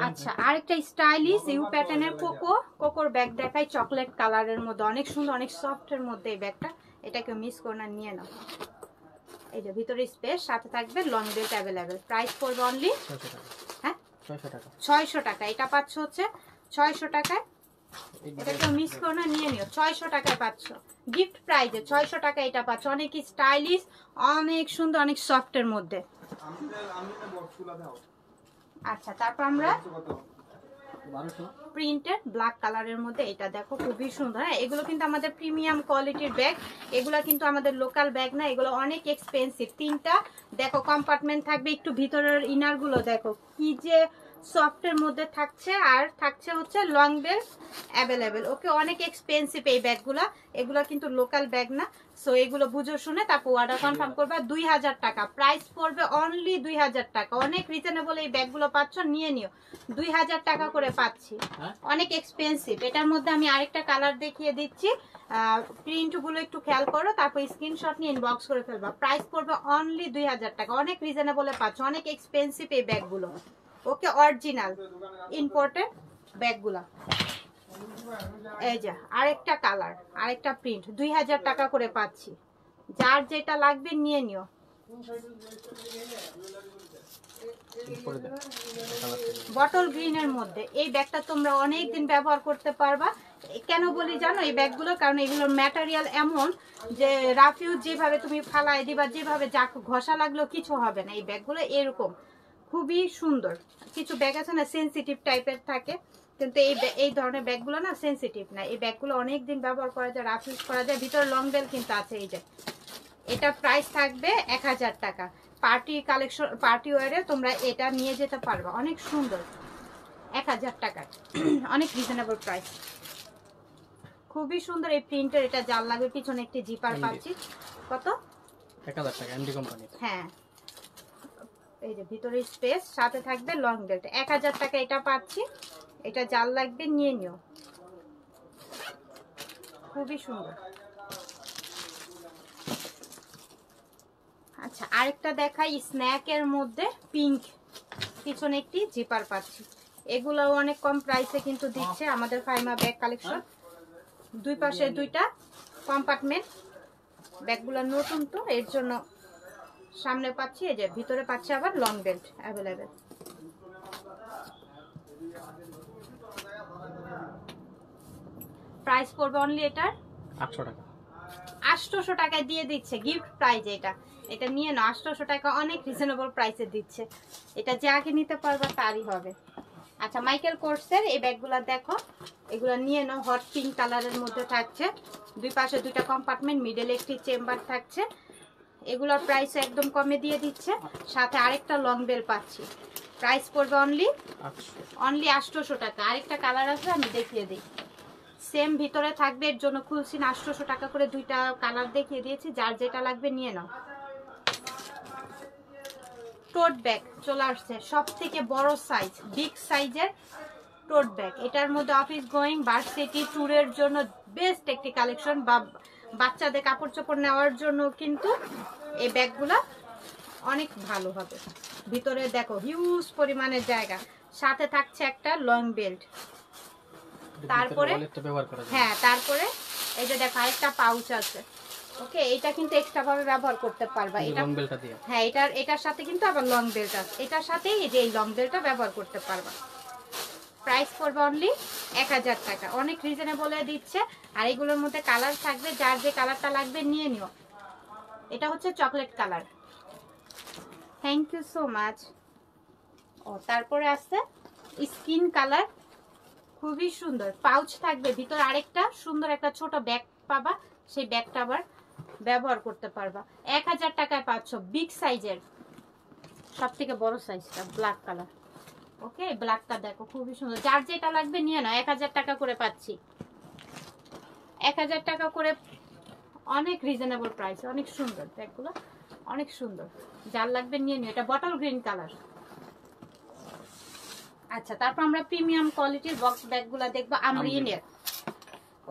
আচ্ছা, আরেকটা স্টাইলিশ ইউ প্যাটার্নের কোকোর ব্যাগ দেখাই, চকলেট কালারের মধ্যে অনেক সুন্দর, অনেক সফট এর মধ্যে এই ব্যাগটা। এটাকে মিস করো না, নিয়ে নাও। এই যে ভিতরে স্পেস, সাথে থাকবে লং বেল্ট অ্যাভেলেবেল। প্রাইস পড়বে অনলি 600 টাকা। এটা পাচ্ছ হচ্ছে 600 টাকায়। এটাকে মিস করো না, নিয়ে নিও। 600 টাকায় পাচ্ছ গিফট প্রাইজে। 600 টাকা এটা পাচ্ছ। অনেক স্টাইলিশ, অনেক সুন্দর, অনেক সফট এর মধ্যে। আচ্ছা, তারপর আমরা প্রিন্টেড ব্ল্যাক কালারের মধ্যে এটা দেখো, খুবই সুন্দর। হ্যাঁ, এগুলো কিন্তু আমাদের প্রিমিয়াম কোয়ালিটির ব্যাগ। এগুলো কিন্তু আমাদের লোকাল ব্যাগ না, এগুলো অনেক এক্সপেন্সিভ। তিনটা দেখো কম্পার্টমেন্ট থাকবে। একটু ভিতরের ইনার গুলো দেখো কি যে সফটের মধ্যে থাকছে। আর থাকছে হচ্ছে লং বেল্ট অ্যাভেলেবেল। ওকে, অনেক এক্সপেন্সিভ এই ব্যাগগুলো। এগুলো কিন্তু লোকাল ব্যাগ না। সো এগুলো বুঝে শুনে তারপর অর্ডার কনফার্ম করবা। 2000 টাকা প্রাইস পড়বে অনলি 2000 টাকা। অনেক রিজনেবল এই ব্যাগগুলো পাচ্ছ, নিয়ে নিও। 2000 টাকা করে পাচ্ছি, অনেক এক্সপেন্সিভ। এটার মধ্যে আমি আরেকটা কালার দেখিয়ে দিচ্ছি। প্রিন্টগুলো একটু খেয়াল করো, তারপর স্ক্রিনশট নিয়ে ইনবক্স করে ফেলবা। প্রাইস পড়বে অনলি 2000 টাকা। অনেক রিজনেবলে পাচ্ছ, অনেক এক্সপেন্সিভ এই ব্যাগগুলো। ওকে, অরিজিনাল ইম্পোর্টেড ব্যাগগুলা। এই যে আরেকটা কালার, আরেকটা প্রিন্ট, 2000 টাকা করে পাচ্ছি। যার যেটা লাগবে নিয়ে নিও। বটল গ্রিনের মধ্যে এই ব্যাগটা তোমরা অনেক দিন ব্যবহার করতে পারবা। কেন বলি জানো এই ব্যাগগুলো? কারণ এগুলোর ম্যাটেরিয়াল এমন যে রাফ ইউজ যেভাবে তুমি ফালাই দিবা, যেভাবে যা ঘষা লাগলেও কিছু হবে না। এই ব্যাগগুলো এরকম খুবই সুন্দর। কিছু ব্যাগ আছে না সেনসিটিভ টাইপের থাকে, কিন্তু এই ধরনের ব্যাগগুলো না সেনসিটিভ না। এই ব্যাগগুলো অনেক দিন ব্যবহার করা যায়, রাফ ইউজ করা যায়। ভিতরে লং বেল কিন্তু আছে। এই যে এটা প্রাইস থাকবে 1000 টাকা। পার্টি কালেকশন, পার্টি ওয়ারে তোমরা এটা নিয়ে যেতে পারবে। অনেক সুন্দর, 1000 টাকায় অনেক রিজনেবল প্রাইস। খুবই সুন্দর এই প্রিন্টের। এটা জাল লাগবে, পিছনে একটি জিপার পাচ্ছি। কত? 1000 টাকা এমডি কোম্পানি। হ্যাঁ, এই যে ভিতরে স্পেস, সাথে থাকবে লং বেল্ট। 1000 টাকা এটা পাচ্ছি। এটা জাল লাগবে, নিয়ে নিও। খুবই সুন্দর। আচ্ছা, আরেকটা দেখাই স্ন্যাকের মধ্যে পিঙ্ক, পিছনে একটি জিপার পাচ্ছি। এগুলো অনেক কম প্রাইসে কিন্তু দিচ্ছে আমাদের ফাইমা ব্যাগ কালেকশন। দুই পাশে দুইটা কম্পার্টমেন্ট। ব্যাগগুলো নতুন তো এর জন্য সামনে পাচ্ছি। এই যে ভিতরে পাচ্ছি আবার লং বেল্ট অ্যাভেলেবেল। প্রাইস পড়বে অনলি এটার 800 টাকা। 800 টাকায় দিয়ে দিচ্ছে গিফট প্রাইজ। এটা নিয়ে নাও। 800 টাকা অনেক রিজনেবল প্রাইসে দিচ্ছে। এটা যে আগে নিতে পারবা তারই হবে। আচ্ছা, মাইকেল কোর্সের এই ব্যাগগুলো দেখো, এগুলো নিয়ে নাও। হট পিঙ্ক কালারের মধ্যে থাকছে। দুই পাশে দুইটা কম্পার্টমেন্ট, মিডলে একটি চেম্বার থাকছে। এগুলোর প্রাইস একদম কমে দিয়ে দিচ্ছে। সাথে আরেকটা লং বেল পাচ্ছি। প্রাইস পড়বে অনলি 800 টাকা। আরেকটা কালার আছে, আমি দেখিয়ে দিই। সেম ভিতরে থাকবে, এর জন্য খুলছি না। 800 টাকা করে দুইটা কালার দেখিয়ে দিয়েছি। যার যেটা লাগবে নিয়ে নাও। টোট ব্যাগ চলে আসছে, সব থেকে বড় সাইজ, বিগ সাইজের টোট ব্যাগ, এটার মধ্যে অফিস গোয়িং ভার্সিটি ট্যুরের জন্য বেস্ট একটি কালেকশন, বা বাচ্চাদের কাপড় চোপড় নেওয়ার জন্য কিন্তু এই ব্যাগগুলা অনেক ভালো হবে। ভিতরে দেখো হিউজ পরিমাণের জায়গা, সাথে থাকছে একটা লং বেল্ট। তারপরে হ্যাঁ, তারপরে এই যে দেখো আরেকটা পাউচ আছে। ওকে, এটা কিন্তু এক্সট্রা ভাবে ব্যবহার করতে পারবা। এটা লং বেলটা দিয়ে, হ্যাঁ, এটার সাথে কিন্তু আবার লং বেল্ট আছে, এটার সাথে এই যে এই লং বেল্টটা ব্যবহার করতে পারবা। প্রাইস পড়বে অনলি 1000 টাকা, অনেক রিজনেবলে দিচ্ছে। আর এগুলোর মধ্যে কালার থাকবে, যার যে কালারটা লাগবে নিয়ে নিও। এটা হচ্ছে chocolate colour. Thank you so much. ও তারপরে আছে স্কিন কালার, খুবই সুন্দর, পাউচ থাকবে ভিতরে, আরেকটা সুন্দর একটা ছোট ব্যাগ পাবা, সেই ব্যাগটা আবার ব্যবহার করতে পারবা। 1000 টাকায় পাচ্ছ বিগ সাইজের, সব থেকে বড় সাইজটা ব্ল্যাক কালার। ওকে, ব্ল্যাকটা দেখো খুবই সুন্দর, যার যেটা লাগবে নিয়ে নাও। 1000 টাকা করে পাচ্ছি, 1000 টাকা করে, অনেক রিজনেবল প্রাইস, অনেক সুন্দর ব্যাগগুলো, অনেক সুন্দর, যার লাগবে নিয়ে নিও। এটা বটল গ্রিন কালার। আচ্ছা, তারপর আমরা প্রিমিয়াম কোয়ালিটির বক্স ব্যাগগুলো দেখবো আমরিনের।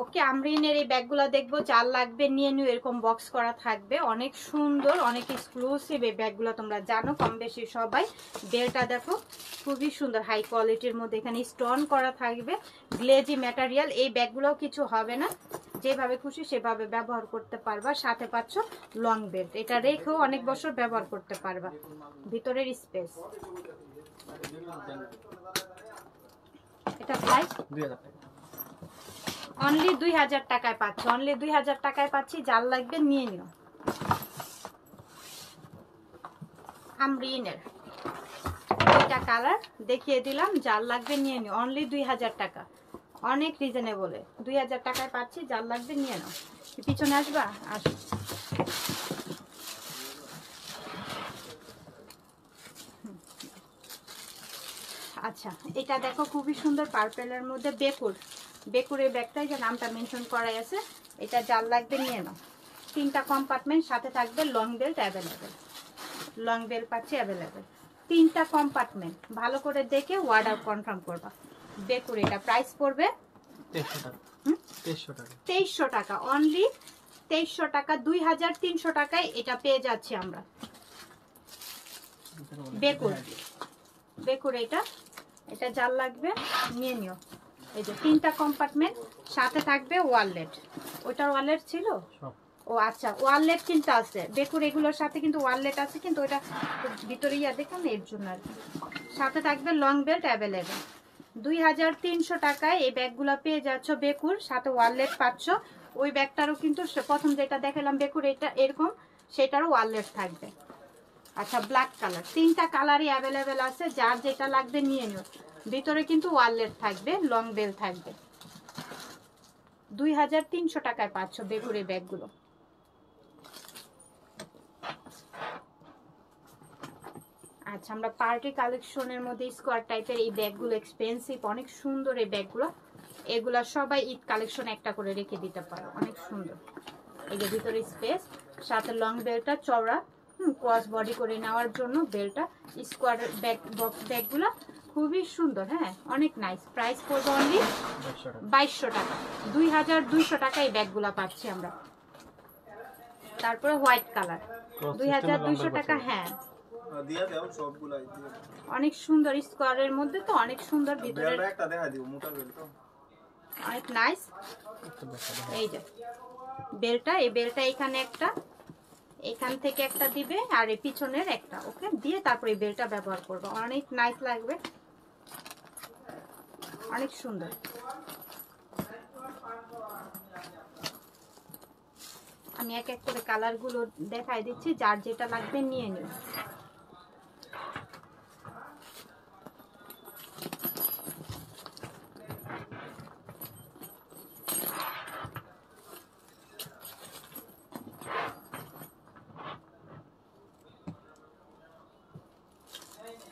ওকে, আমরিনের এই ব্যাগগুলো দেখবো, যার লাগবে নিয়ে নিও। এরকম বক্স করা থাকবে, অনেক সুন্দর, অনেক এক্সক্লুসিভ এই ব্যাগগুলো, তোমরা জানো কম বেশি সবাই। বেলটা দেখো খুবই সুন্দর, হাই কোয়ালিটির মধ্যে, এখানে স্টোন করা থাকবে, গ্লেজি ম্যাটেরিয়াল। এই ব্যাগগুলোও কিছু হবে না, যেভাবে খুশি সেভাবে ব্যবহার করতে পারবা। সাথে পাচ্ছ লং বেল্ট, এটা রেখেও অনেক বছর ব্যবহার করতে পারবা। ভিতরের স্পেস, এটা প্রাইস 2000 টাকা, অনলি 2000 টাকায় পাচ্ছ, অনলি 2000 টাকায় পাচ্ছি, যার লাগবে নিয়ে নিও। আমরিনের এটা কালার দেখিয়ে দিলাম, যার লাগবে নিয়ে নিও, অনলি 2000 টাকা, অনেক রিজনেবলে 2000 টাকায় পাচ্ছি, যার লাগবে নিয়ে নাও। পিছনে আসবা, আসো। আচ্ছা, এটা দেখো খুবই সুন্দর, পার্পেলের মধ্যে বেকুর এই ব্যাগটাই, যে নামটা মেনশন করাই আছে, এটা যার লাগবে নিয়ে নাও। 3টা কম্পার্টমেন্ট, সাথে থাকবে long belt available, long belt পাচ্ছি অ্যাভেলেবেল। 3টা কম্পার্টমেন্ট, ভালো করে দেখে অর্ডার কনফার্ম করবা। বেকুর এটা প্রাইস পড়বে 2300 টাকা, 2300 টাকা, অনলি 2300 টাকা, 2300 টাকায় এটা পেয়ে যাচ্ছি আমরা। বেকুর এটা যার লাগবে নিয়ে নিও। এই যে 3টা কম্পার্টমেন্ট, সাথে থাকবে ওয়ালেট। ওইটার ওয়ালেট ছিল, ও আচ্ছা, ওয়ালেট কিন্তু আছে বেকুর, এগুলোর সাথে কিন্তু ওয়ালেট আছে, কিন্তু ওইটা ভিতরে ইয়া দেখুন, এর জন্য আর কি। সাথে থাকবে লং বেল্ট অ্যাভেলেবেল। 2300 টাকায় এই ব্যাগগুলো পেয়ে যাচ্ছ বেকুর, সাথে ওয়ালেট পাচ্ছ। ওই ব্যাগটারও কিন্তু প্রথম যেটা দেখালাম বেকুর, এটা এরকম, সেটারও ওয়ালেট থাকবে। আচ্ছা, ব্ল্যাক কালার, 3টা কালারই অ্যাভেলেবেল আছে, যার যেটা লাগবে নিয়ে নিও। ভিতরে কিন্তু ওয়ালেট থাকবে, লং বেল থাকবে। 2300 টাকায় পাচ্ছ বেকুর এই ব্যাগগুলো। আচ্ছা, আমরা পার্টি কালেকশনের মধ্যে স্কোয়ার টাইপের এই ব্যাগগুলো এক্সপেন্সিভ, অনেক সুন্দর এই ব্যাগগুলো। এগুলা সবাই ঈদ কালেকশন একটা করে রেখে দিতে পারো, অনেক সুন্দর। এই যে ভিতরে স্পেস, সাথে লং বেলটা চওড়া, ক্রস বডি করে নেওয়ার জন্য বেলটা। স্কোয়ার ব্যাগ বক্স ব্যাগগুলো খুবই সুন্দর, হ্যাঁ, অনেক নাইস। প্রাইস পড়বে অনলি 2200 টাকা, 2200 টাকা এই ব্যাগগুলো পাচ্ছি আমরা। তারপরে হোয়াইট কালার, 2200 টাকা, হ্যাঁ, দিয়া দাও সবগুলাই দিয়া, অনেক সুন্দর স্কোয়ারের মধ্যে, তো অনেক সুন্দর। ভিতরে বেলটা একটা দেখা দিও, মোটা বেল তো অনেক নাইস। এই যে বেলটা, এই বেলটা এখানে একটা, এখান থেকে একটা দিবে, আর এই পিছনের একটা, ওকে, দিয়ে তারপরে এই বেলটা ব্যবহার করবো, অনেক নাইস লাগবে, অনেক সুন্দর। আমি এক এক করে কালার গুলো দেখাই দিচ্ছি, যার যেটা লাগবে নিয়ে নিও।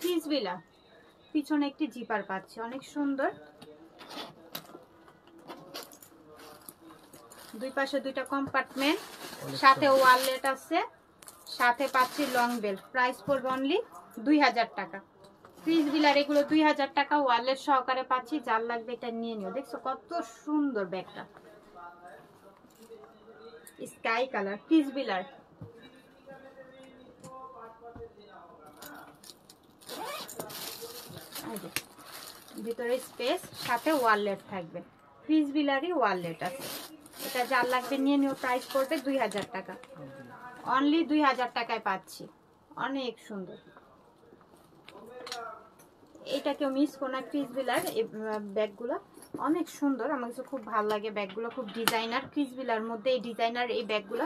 পিসবিলা, পিছনে একটি জিপার পাচ্ছি, অনেক সুন্দর। দুই পাশে 2টা কম্পার্টমেন্ট, সাথে ওয়ালেট আছে, সাথে পাচ্ছি লং বেল্ট। প্রাইস পড়বে অনলি 2000 টাকা, ক্রিস বিলার এগুলো 2000 টাকা ওয়ালেট সহকারে পাচ্ছি। যার লাগবে এটা নিয়ে নিও। দেখছো কত সুন্দর ব্যাগটা, স্কাই কালার ক্রিস বিলার। ভিতরে স্পেস, সাথে ওয়ালেট থাকবে, ক্রিস বিলারই ওয়ালেট আছে। এটা যার লাগবে নিয়ে নিও। প্রাইস পড়বে 2000 টাকা, অনলি 2000 টাকায় পাচ্ছি। অনেক সুন্দর, এটা কেউ মিস করো না। ক্রিস বিলার এই ব্যাগগুলো অনেক সুন্দর, আমার কাছে খুব ভালো লাগে ব্যাগগুলো, খুব ডিজাইনার। ক্রিস বিলার মধ্যে এই ডিজাইনার এই ব্যাগগুলো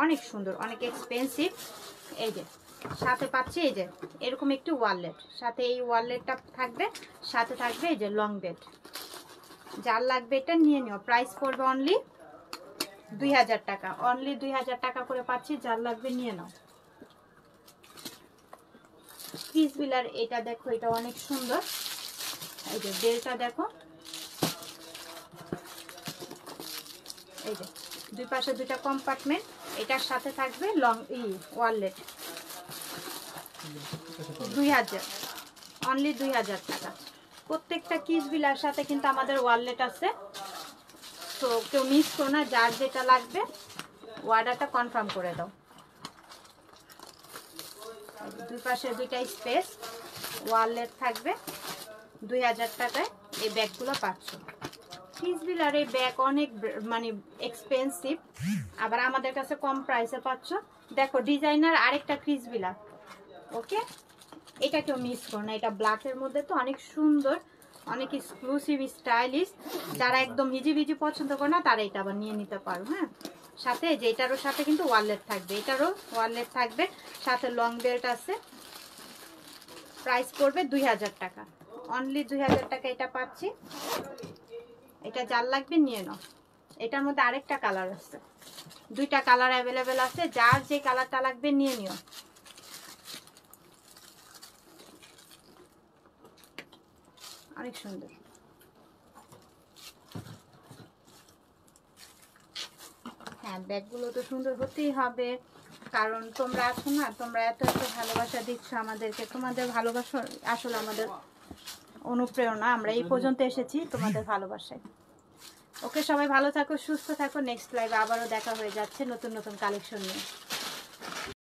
অনেক সুন্দর, অনেক এক্সপেন্সিভ। এই যে সাথে পাচ্ছি এই যে এরকম একটি ওয়ালেট, সাথে এই ওয়ালেটটা থাকবে, সাথে থাকবে এই যে লং বেল্ট। যার লাগবে এটা নিয়ে নিও। প্রাইস পড়বে অনলি 2000 টাকা, অনলি 2000 টাকা করে পাচ্ছি। যার লাগবে নিয়ে নাও। ক্রিস বিলার এটা দেখো, এটা অনেক সুন্দর। এই যে বেলটা দেখো, এই যে দুই পাশে দুইটা কম্পার্টমেন্ট, এটার সাথে থাকবে লং ওয়ালেট। 2000, অনলি 2000 টাকা। প্রত্যেকটা ক্রিস বিলার সাথে কিন্তু আমাদের ওয়ালেট আছে, তো কেউ মিস করো না। যার যেটা লাগবে অর্ডারটা কনফার্ম করে দাও। দুই পাশে দুইটা স্পেস, ওয়ালেট থাকবে। 2000 টাকায় এই ব্যাগগুলো পাচ্ছ। ক্রিস বিলার এই ব্যাগ অনেক মানে এক্সপেন্সিভ, আবার আমাদের কাছে কম প্রাইসে পাচ্ছ। দেখো ডিজাইনার আরেকটা ক্রিস বিলার, ওকে। এটা কেউ মিস করো না, এটা ব্ল্যাকের মধ্যে তো অনেক সুন্দর, অনেক এক্সক্লুসিভ স্টাইলিশ। যারা একদম হিজিবিজি পছন্দ করে না তারা এটা আবার নিয়ে নিতে পারো। হ্যাঁ, সাথে যে এটারও সাথে কিন্তু ওয়ালেট থাকবে, এটারও ওয়ালেট থাকবে, সাথে লং বেল্ট আছে। প্রাইস পড়বে 2000 টাকা, অনলি 2000 টাকা এটা পাচ্ছি। এটা যার লাগবে নিয়ে নাও। এটার মধ্যে আরেকটা কালার আছে, দুইটা কালার অ্যাভেলেবেল আছে। যার যে কালারটা লাগবে নিয়ে নিও। অনেক সুন্দর। হ্যাঁ, ব্যাগগুলো তো সুন্দর হতেই হবে, কারণ তোমরা আছো না, তোমরা এত এত ভালোবাসা দিচ্ছ আমাদেরকে। তোমাদের ভালোবাসা আসলে আমাদের অনুপ্রেরণা। আমরা এই পর্যন্ত এসেছি তোমাদের ভালোবাসায়। ওকে, সবাই ভালো থাকো, সুস্থ থাকো। নেক্সট লাইভে আবারও দেখা হয়ে যাচ্ছে নতুন নতুন কালেকশন নিয়ে।